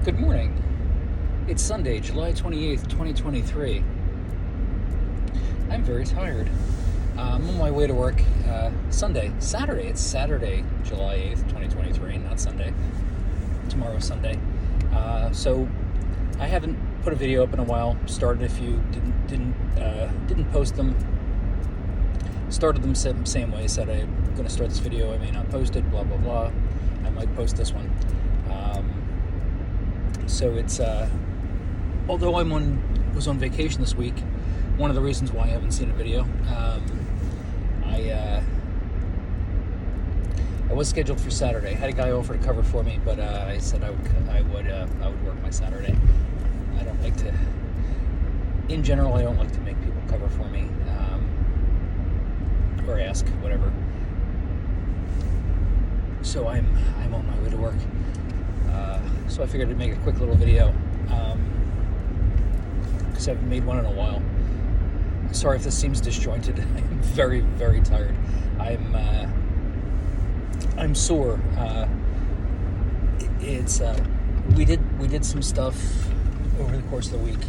Good morning. It's Sunday, July 28th, 2023. I'm very tired. I'm on my way to work Saturday. It's Saturday, July 8th, 2023, not Sunday. Tomorrow's Sunday. So I haven't put a video up in a while. Started a few, didn't post them. Started them same way. Said I'm going to start this video. I may not post it. Blah blah blah. I might post this one. So it's although I was on vacation this week, one of the reasons why I haven't seen a video. I was scheduled for Saturday. I had a guy offer to cover for me, but I said I would work my Saturday. I don't like to. In general, I don't like to make people cover for me or ask whatever. So I'm on my way to work. So I figured I'd make a quick little video because I haven't made one in a while. Sorry if this seems disjointed. I'm very, very tired. I'm sore. We did some stuff over the course of the week.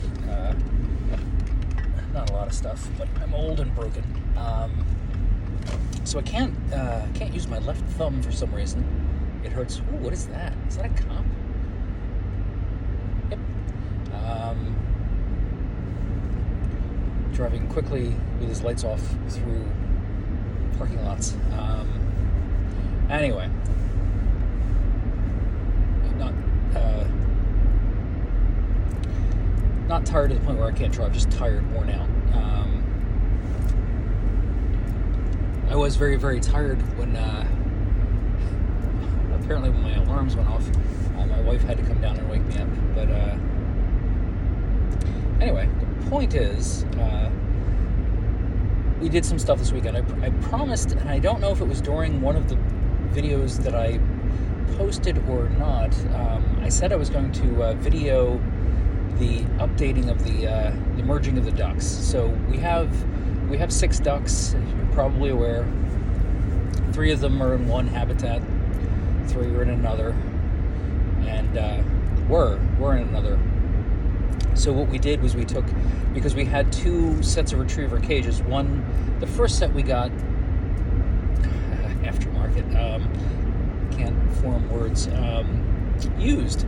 Not a lot of stuff, but I'm old and broken. So I can't use my left thumb for some reason. It hurts. Ooh, what is that? Is that a cop? Yep. Driving quickly with his lights off through parking lots. Anyway. Not tired to the point where I can't drive, just tired, worn out. I was very, very tired when apparently when my alarms went off. My wife had to come down and wake me up. But anyway, the point is, we did some stuff this weekend. I promised, and I don't know if it was during one of the videos that I posted or not. I said I was going to video the updating of the merging of the ducks. So we have 6 ducks, as you're probably aware. 3 of them are in one habitat, 3 are in another, and were in another. So what we did was because we had 2 sets of retriever cages. The first set we got aftermarket, can't form words, used.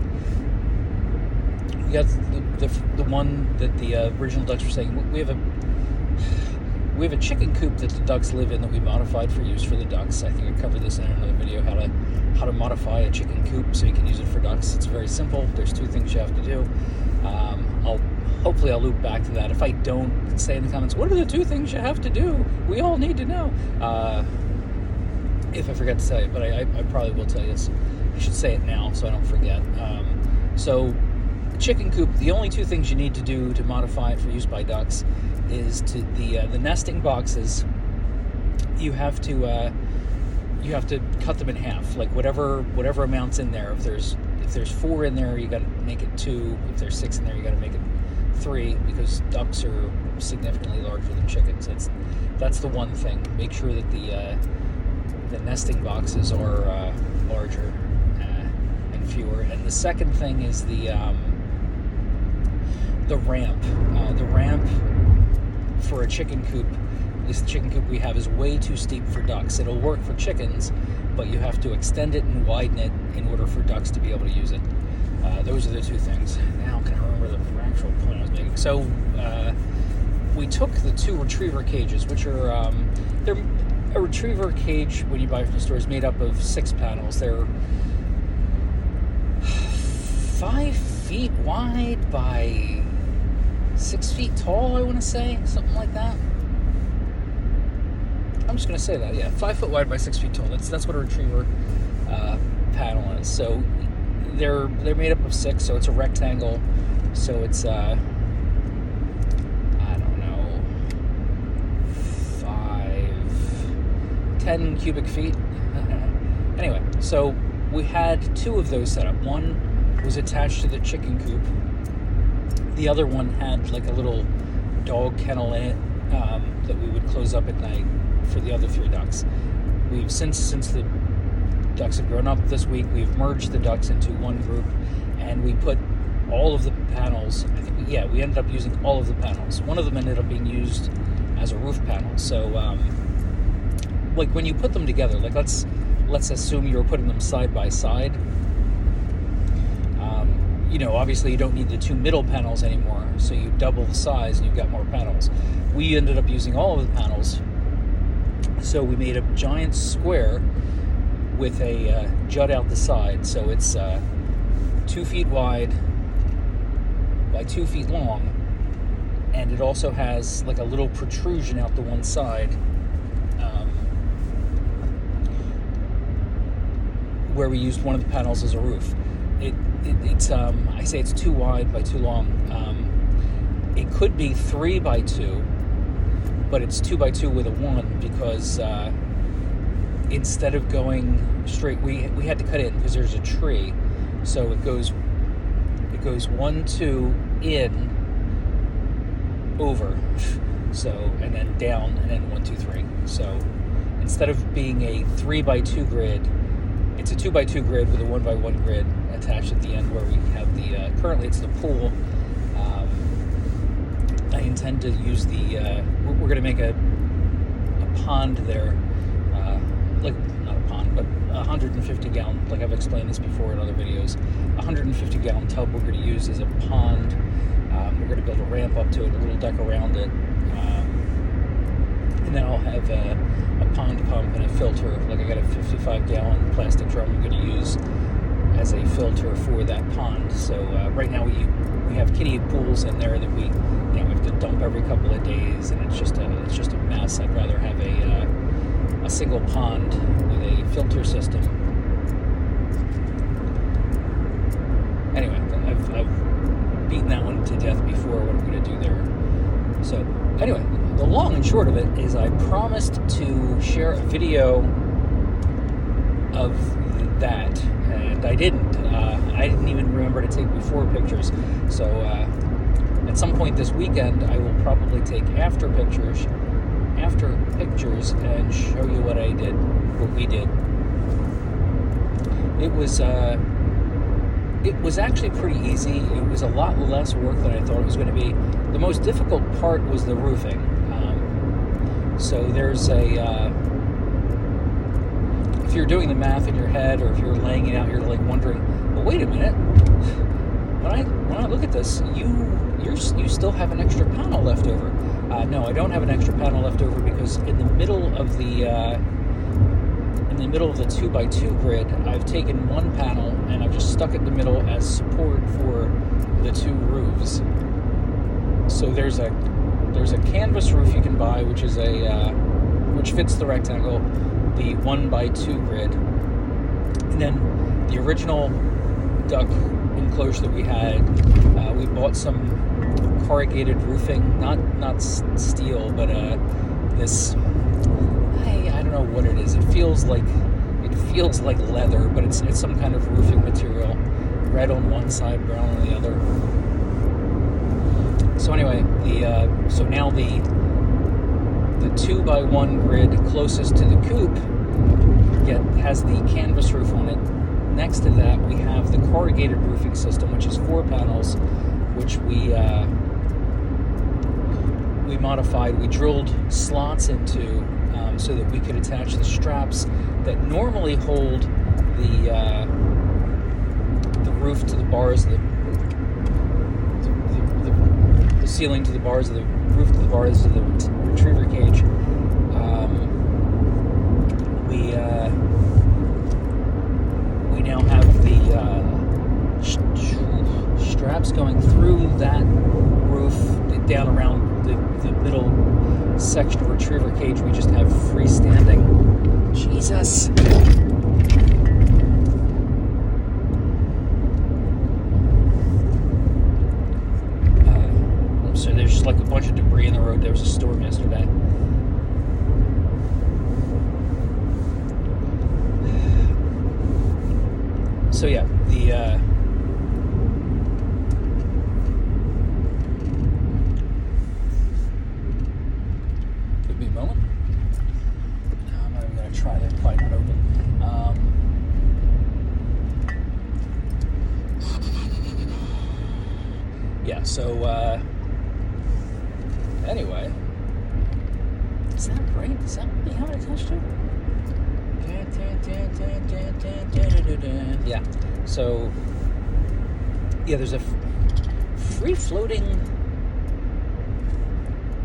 We got the one that the original ducks were saying. We have a chicken coop that the ducks live in that we modified for use for the ducks. I think I covered this in another video, how to modify a chicken coop so you can use it for ducks. It's very simple. There's 2 things you have to do. Hopefully I'll loop back to that. If I don't, say in the comments, what are the 2 things you have to do? We all need to know. If I forget to tell you, but I probably will tell you this. I should say it now so I don't forget. So chicken coop, the only 2 things you need to do to modify it for use by ducks is to the nesting boxes. You have to cut them in half, like whatever amount's in there. If there's 4 in there, you got to make it 2. If there's 6 in there, you got to make it 3, because ducks are significantly larger than chickens. That's the one thing. Make sure that the nesting boxes are larger and fewer. And the second thing is the ramp. The ramp for a chicken coop, this chicken coop we have, is way too steep for ducks. It'll work for chickens, but you have to extend it and widen it in order for ducks to be able to use it. Those are the 2 things. Now can I remember the actual point I was making? So we took the 2 retriever cages, which are they're a retriever cage when you buy it from the store is made up of 6 panels. They're 5 feet wide by 6 feet tall, I want to say, something like that. I'm just going to say that, yeah, 5 foot wide by 6 feet tall. That's what a retriever panel is. So they're made up of 6, so it's a rectangle. So it's I don't know, 10 cubic feet. Anyway, so we had 2 of those set up. One was attached to the chicken coop. The other one had like a little dog kennel in it that we would close up at night for the other 3 ducks. We've since the ducks have grown up this week. We've merged the ducks into one group, and we put all of the panels. I think, we ended up using all of the panels. One of them ended up being used as a roof panel. So, like when you put them together, like let's assume you were putting them side by side. Obviously you don't need the two middle panels anymore, so you double the size and you've got more panels. We ended up using all of the panels, so we made a giant square with a jut out the side. So it's 2 feet wide by 2 feet long, and it also has like a little protrusion out the one side, where we used one of the panels as a roof. It's I say it's 2 wide by 2 long. It could be 3 by 2, but it's 2 by 2 with a 1 because instead of going straight, we had to cut in because there's a tree, so it goes 1, 2 in, over, so, and then down, and then 1, 2, 3. So instead of being a 3 by 2 grid, it's a 2 by 2 grid with a 1 by 1 grid attached at the end, where we have the currently it's the pool. I intend to use the we're going to make a pond there, like not a pond, but 150 gallon, like I've explained this before in other videos, 150 gallon tub we're going to use as a pond. We're going to build a ramp up to it, a little deck around it, and then I'll have a pond pump and a filter. Like I got a 55 gallon plastic drum I'm going to use as a filter for that pond. So right now we have kiddie pools in there that we have to dump every couple of days, and it's just a mess. I'd rather have a single pond with a filter system. Anyway, I've beaten that one to death before, what I'm going to do there. So anyway, the long and short of it is I promised to share a video of that, and I didn't. I didn't even remember to take before pictures. So at some point this weekend, I will probably take after pictures and show you what we did. It was actually pretty easy. It was a lot less work than I thought it was going to be. The most difficult part was the roofing. So there's if you're doing the math in your head, or if you're laying it out, you're like wondering, well, wait a minute. When I look at this, you still have an extra panel left over. No, I don't have an extra panel left over, because in the middle of the 2 by 2 grid, I've taken one panel and I've just stuck it in the middle as support for the 2 roofs. So there's a canvas roof you can buy, which is which fits the rectangle, the 1 by 2 grid, and then the original duck enclosure that we had. We bought some corrugated roofing, not steel, but this. I don't know what it is. It feels like leather, but it's some kind of roofing material. Red on one side, brown on the other. So anyway, so now the 2 by 1 grid closest to the coop has the canvas roof on it. Next to that, we have the corrugated roofing system, which is 4 panels, which we modified. We drilled slots into so that we could attach the straps that normally hold the roof to the bars, the ceiling to the bars, the roof to the bars of the retriever cage. We now have the straps going through that roof down around the middle section of retriever cage. We just have freestanding. Jesus. So there's just like a bunch of debris in the road. There was a storm yesterday. So yeah, give me a moment. No, I'm not even going to try that, quite not open. yeah, so anyway, is that right? Is that what we have it attached to? Yeah, so yeah, there's a free floating.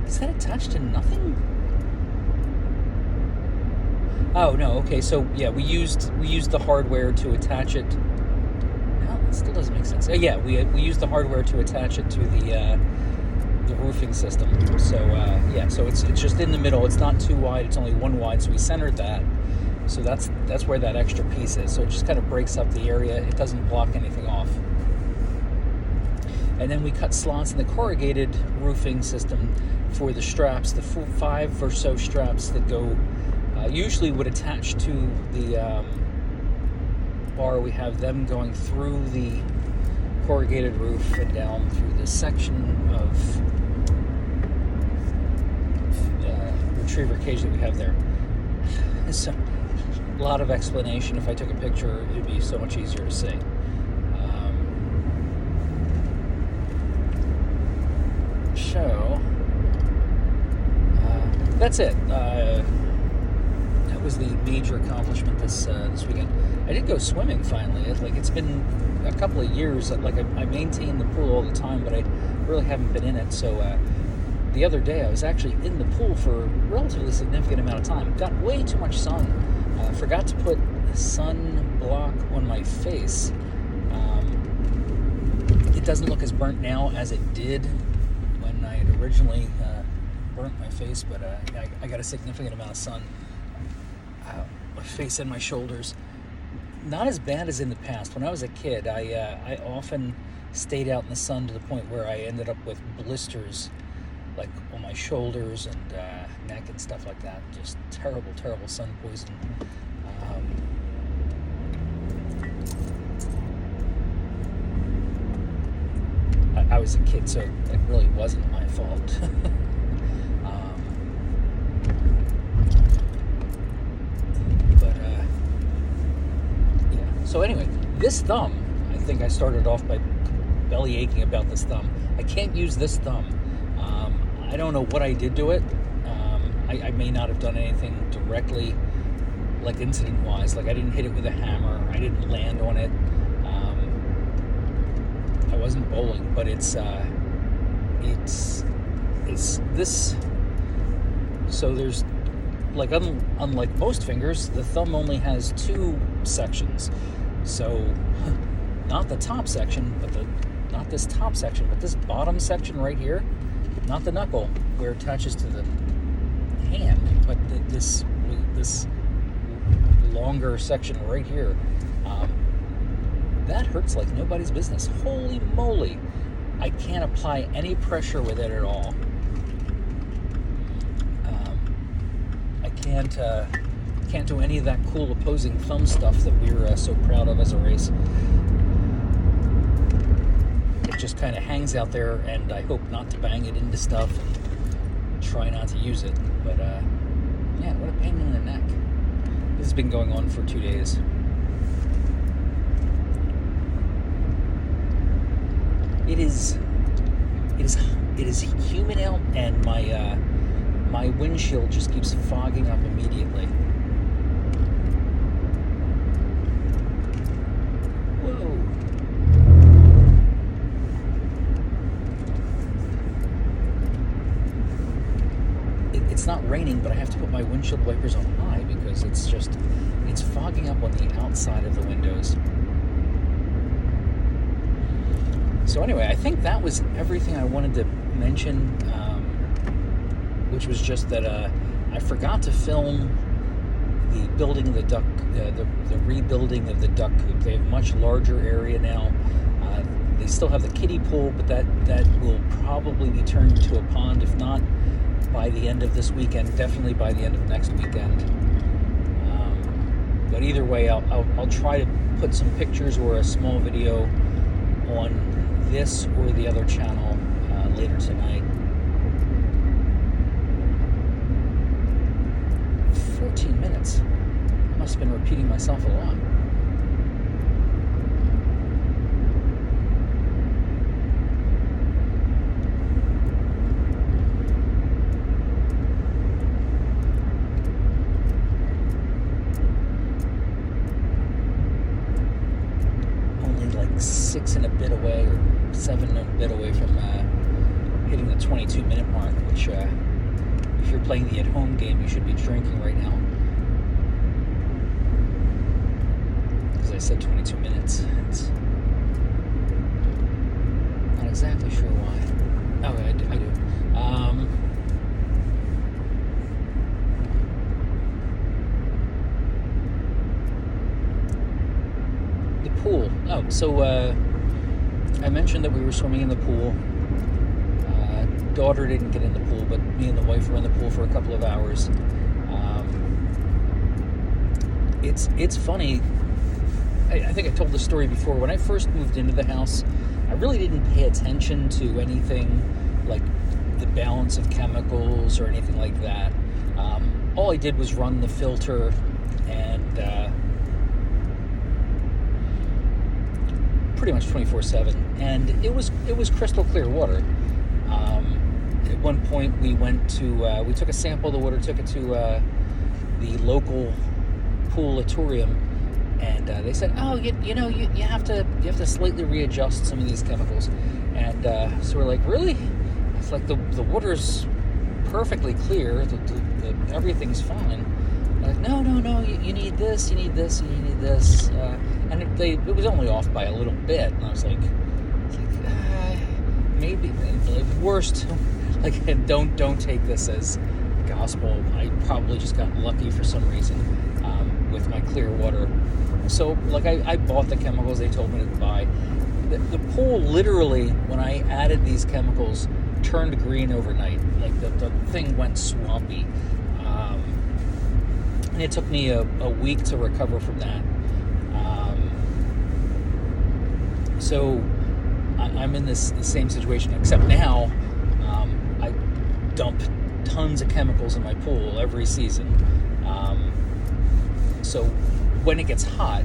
Is that attached to nothing? Oh no, okay, so yeah, we used the hardware to attach it. No, it still doesn't make sense. Yeah, we used the hardware to attach it to the roofing system. So yeah, so it's just in the middle. It's not too wide. It's only one wide. So we centered that. So that's where that extra piece is. So it just kind of breaks up the area. It doesn't block anything off. And then we cut slots in the corrugated roofing system for the straps, the 5 or so straps that go, usually would attach to the bar. We have them going through the corrugated roof and down through this section of retriever cage that we have there. It's a lot of explanation. If I took a picture, it would be so much easier to see. That's it. That was the major accomplishment this weekend. I did go swimming finally. It's been a couple of years. I maintain the pool all the time, but I really haven't been in it. So the other day I was actually in the pool for a relatively significant amount of time. Got way too much sun. Forgot to put sun block on my face. It doesn't look as burnt now as it did when I had originally burnt my face, but I got a significant amount of sun. My face and my shoulders. Not as bad as in the past. When I was a kid, I often stayed out in the sun to the point where I ended up with blisters, like on my shoulders and neck and stuff like that. Just terrible, terrible sun poisoning. I was a kid, so it really wasn't my fault. So anyway, this thumb, I think I started off by belly aching about this thumb. I can't use this thumb. I don't know what I did to it. I may not have done anything directly, like incident-wise. Like I didn't hit it with a hammer. I didn't land on it. I wasn't bowling, but it's this. So there's, like, unlike most fingers, the thumb only has 2 sections. So, not the top section, not this top section, but this bottom section right here, not the knuckle where it attaches to the hand, but this longer section right here. That hurts like nobody's business. Holy moly! I can't apply any pressure with it at all. Can't do any of that cool opposing thumb stuff that we're so proud of as a race. It just kind of hangs out there, and I hope not to bang it into stuff and try not to use it. But man, what a pain in the neck. This has been going on for 2 days. It is humid out, and my windshield just keeps fogging up immediately. Whoa. It's not raining, but I have to put my windshield wipers on high because it's fogging up on the outside of the windows. So anyway, I think that was everything I wanted to mention, which was just that I forgot to film the building of the duck, the rebuilding of the duck coop. They have a much larger area now. They still have the kiddie pool, but that will probably be turned into a pond, if not by the end of this weekend, definitely by the end of next weekend. But either way, I'll try to put some pictures or a small video on this or the other channel later tonight. 14 minutes. I must have been repeating myself a lot. like 6 and a bit away, or 7 and a bit away from hitting the 22-minute mark, which if you're playing the at-home game, you should be drinking right now. Because I said 22 minutes. It's not exactly sure why. Oh, I do. The pool. Oh, so I mentioned that we were swimming in the pool. Daughter didn't get in the pool, but me and the wife were in the pool for a couple of hours. It's funny. I think I told the story before. When I first moved into the house, I really didn't pay attention to anything like the balance of chemicals or anything like that. All I did was run the filter and pretty much 24/7, and it was crystal clear water. At one point, we took a sample of the water, took it to the local poolatorium, and they said, "Oh, you have to slightly readjust some of these chemicals." And so we're like, "Really?" It's like the water's perfectly clear, everything's fine. Like, no, you need this, you need this, you need this, and it was only off by a little bit, and I was like maybe the worst. Like, don't take this as gospel. I probably just got lucky for some reason with my clear water. So, like, I bought the chemicals they told me to buy. The pool, literally, when I added these chemicals, turned green overnight. Like, the thing went swampy. And it took me a week to recover from that. So I'm in the same situation, except now I dump tons of chemicals in my pool every season. So when it gets hot,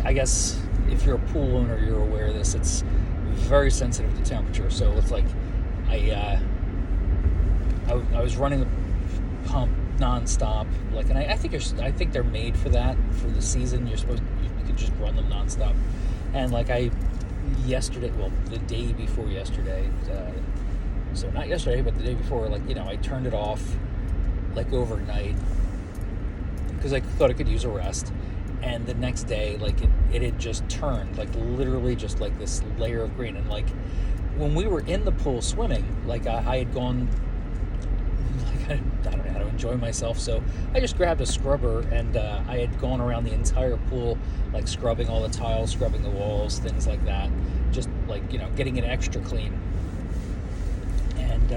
I guess if you're a pool owner, you're aware of this. It's very sensitive to temperature. So it's like I was running the pump nonstop, like, and I think they're made for that for the season. You could just run them nonstop, and like the day before yesterday, so not yesterday, but the day before, like, I turned it off like overnight because I thought I could use a rest, and the next day, like, it had just turned, like, literally just like this layer of green. And like when we were in the pool swimming, like I had gone, like, I don't know how to enjoy myself, so I just grabbed a scrubber, and I had gone around the entire pool, like, scrubbing all the tiles, scrubbing the walls, things like that, just like, getting it extra clean. And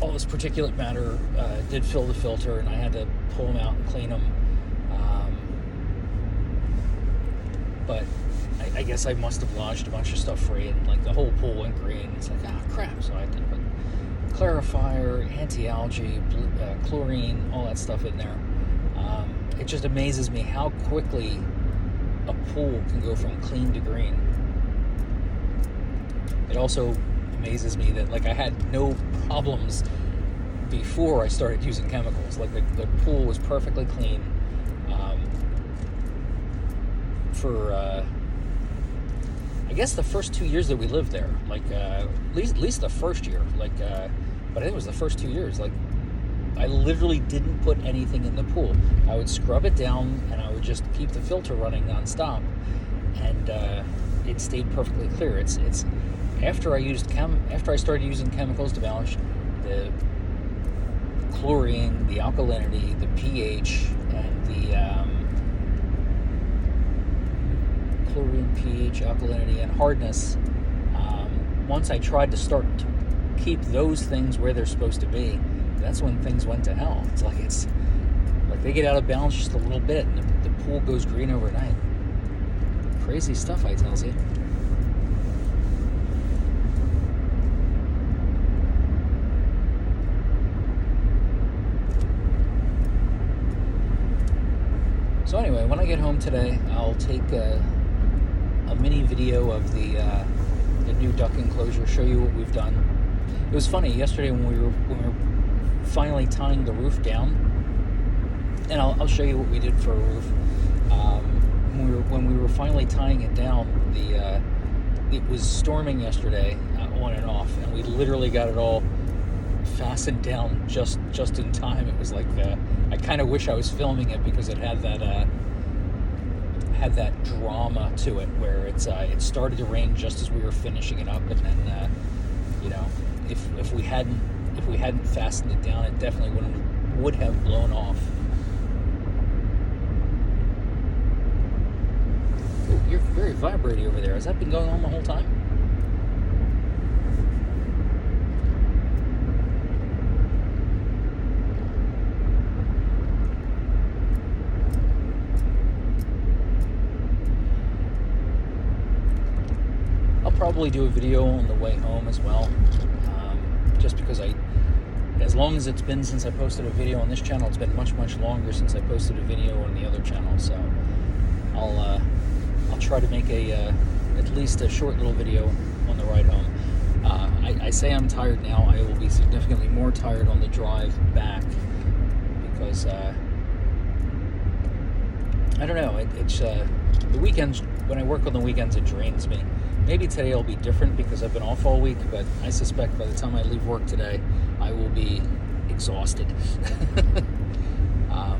all this particulate matter did fill the filter, and I had to pull them out and clean them. But I guess I must have lodged a bunch of stuff free, and like the whole pool went green. It's like, crap. So I had to put clarifier, anti-algae, chlorine, all that stuff in there. It just amazes me how quickly a pool can go from clean to green. It also amazes me that, like, I had no problems before I started using chemicals. Like, the pool was perfectly clean for I guess the first 2 years that we lived there. Like, at least the first year. Like, but I think it was the first 2 years. Like, I literally didn't put anything in the pool. I would scrub it down, and I would just keep the filter running nonstop, and it stayed perfectly clear. It's after I started using chemicals to balance the chlorine, the alkalinity, the pH, and the chlorine, pH, alkalinity, and hardness. Once I tried to start to keep those things where they're supposed to be, that's when things went to hell. It's like they get out of balance just a little bit, and the pool goes green overnight. Crazy stuff, I tells you. So anyway, when I get home today, I'll take a mini video of the new duck enclosure, show you what we've done. It was funny, yesterday when we were finally tying the roof down, and I'll show you what we did for a roof. When we when we were finally tying it down, it was storming yesterday, on and off, and we literally got it all fastened down just in time. It was like I kind of wish I was filming it, because it had that drama to it, where it started to rain just as we were finishing it up, and then if we hadn't fastened it down, it definitely would have blown off. Oh, you're very vibrating over there. Has that been going on the whole time? I'll probably do a video on the way home as well, just because as long as it's been since I posted a video on this channel, it's been much longer since I posted a video on the other channel. So I'll try to make at least a short little video on the ride home. I say I'm tired now. I will be significantly more tired on the drive back, because I don't know. It's the weekends. When I work on the weekends, it drains me. Maybe today will be different because I've been off all week, but I suspect by the time I leave work today, I will be exhausted.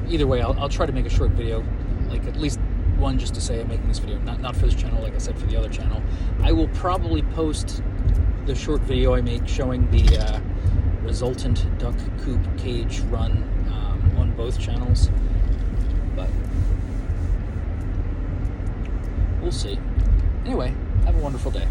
Either way, I'll try to make a short video, like at least one, just to say I'm making this video, not for this channel, like I said, for the other channel. I will probably post the short video I make showing the resultant duck coop cage run on both channels, but we'll see. Anyway, have a wonderful day.